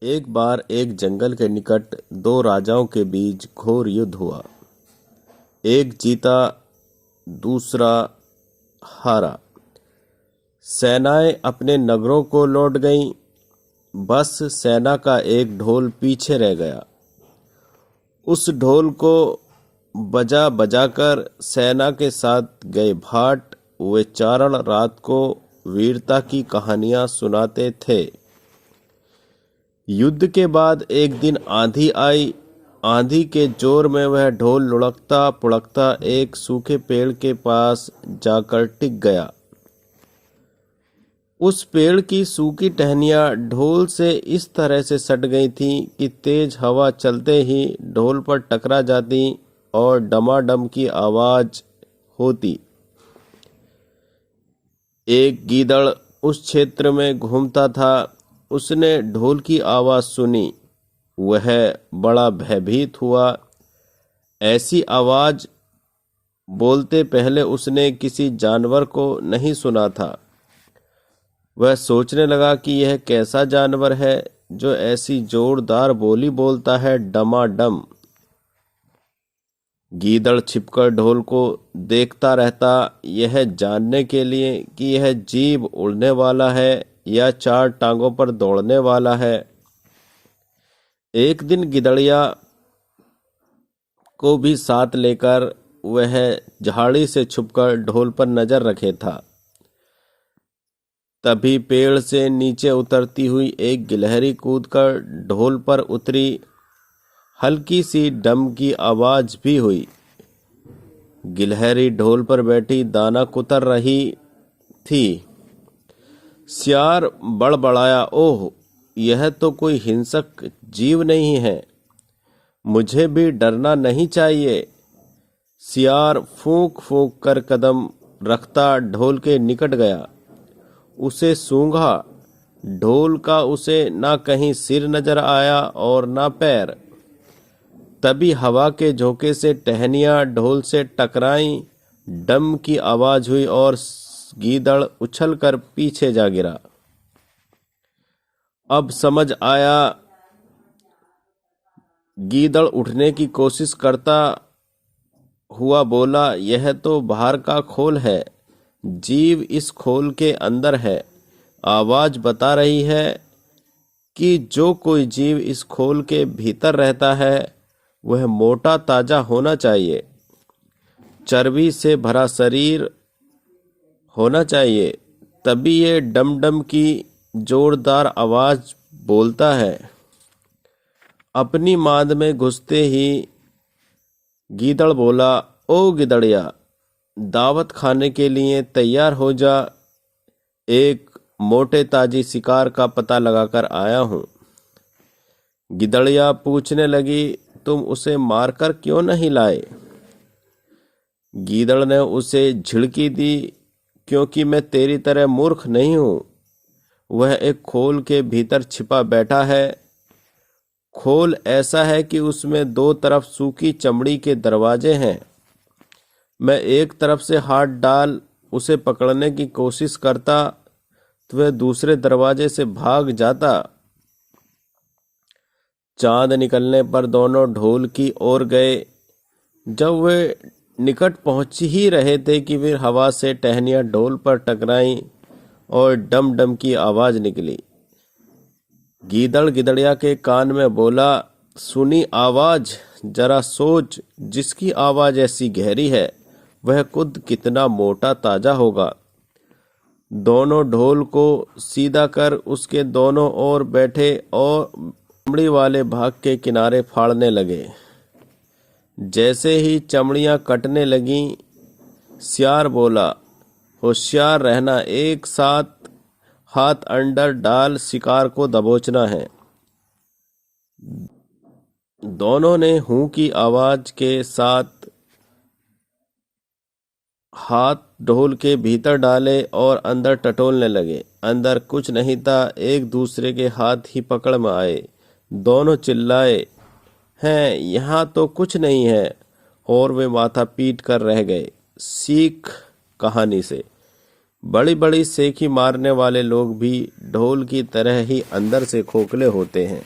एक बार एक जंगल के निकट दो राजाओं के बीच घोर युद्ध हुआ। एक जीता, दूसरा हारा। सेनाएं अपने नगरों को लौट गईं, बस सेना का एक ढोल पीछे रह गया। उस ढोल को बजा बजाकर सेना के साथ गए भाट वे चारण रात को वीरता की कहानियां सुनाते थे। युद्ध के बाद एक दिन आंधी आई। आंधी के जोर में वह ढोल लुढ़कता पुढ़कता एक सूखे पेड़ के पास जाकर टिक गया। उस पेड़ की सूखी टहनियां ढोल से इस तरह से सट गई थीं कि तेज हवा चलते ही ढोल पर टकरा जाती और डमाडम की आवाज होती। एक गीदड़ उस क्षेत्र में घूमता था। उसने ढोल की आवाज सुनी। वह बड़ा भयभीत हुआ। ऐसी आवाज बोलते पहले उसने किसी जानवर को नहीं सुना था। वह सोचने लगा कि यह कैसा जानवर है जो ऐसी जोरदार बोली बोलता है, डमाडम। गीदड़ छिपकर ढोल को देखता रहता, यह जानने के लिए कि यह जीव उड़ने वाला है या चार टांगों पर दौड़ने वाला है। एक दिन गिदड़िया को भी साथ लेकर वह झाड़ी से छुपकर ढोल पर नजर रखे था। तभी पेड़ से नीचे उतरती हुई एक गिलहरी कूदकर ढोल पर उतरी। हल्की सी डम की आवाज भी हुई। गिलहरी ढोल पर बैठी दाना कुतर रही थी। सियार बड़बड़ाया, ओह, यह तो कोई हिंसक जीव नहीं है, मुझे भी डरना नहीं चाहिए। सियार फूंक फूंक कर कदम रखता ढोल के निकट गया। उसे सूंघा। ढोल का उसे ना कहीं सिर नजर आया और ना पैर। तभी हवा के झोंके से टहनियां ढोल से टकराईं, डम की आवाज हुई और गीदड़ उछलकर पीछे जा गिरा। अब समझ आया। गीदड़ उठने की कोशिश करता हुआ बोला, यह तो बाहर का खोल है, जीव इस खोल के अंदर है। आवाज बता रही है कि जो कोई जीव इस खोल के भीतर रहता है वह मोटा ताजा होना चाहिए, चर्बी से भरा शरीर होना चाहिए, तभी ये डम डम की जोरदार आवाज बोलता है। अपनी माद में घुसते ही गीदड़ बोला, ओ गिदड़िया, दावत खाने के लिए तैयार हो जा। एक मोटे ताजी शिकार का पता लगाकर आया हूं। गिदड़िया पूछने लगी, तुम उसे मारकर क्यों नहीं लाए? गीदड़ ने उसे झिड़की दी, क्योंकि मैं तेरी तरह मूर्ख नहीं हूं। वह एक खोल के भीतर छिपा बैठा है। खोल ऐसा है कि उसमें दो तरफ सूखी चमड़ी के दरवाजे हैं। मैं एक तरफ से हाथ डाल उसे पकड़ने की कोशिश करता तो वह दूसरे दरवाजे से भाग जाता। चांद निकलने पर दोनों ढोल की ओर गए। जब वे निकट पहुंच ही रहे थे कि फिर हवा से टहनियां ढोल पर टकराईं और डम डम की आवाज निकली। गीदड़ गिदड़िया के कान में बोला, सुनी आवाज, जरा सोच, जिसकी आवाज ऐसी गहरी है वह खुद कितना मोटा ताजा होगा। दोनों ढोल को सीधा कर उसके दोनों ओर बैठे और चमड़ी वाले भाग के किनारे फाड़ने लगे। जैसे ही चमड़ियां कटने लगीं, सियार बोला, होशियार रहना, एक साथ हाथ अंदर डाल शिकार को दबोचना है। दोनों ने हूं की आवाज के साथ हाथ ढोल के भीतर डाले और अंदर टटोलने लगे। अंदर कुछ नहीं था, एक दूसरे के हाथ ही पकड़ में आए। दोनों चिल्लाए, हैं, यहाँ तो कुछ नहीं है, और वे माथा पीट कर रह गए। सीख कहानी से, बड़ी बड़ी सेखी मारने वाले लोग भी ढोल की तरह ही अंदर से खोखले होते हैं।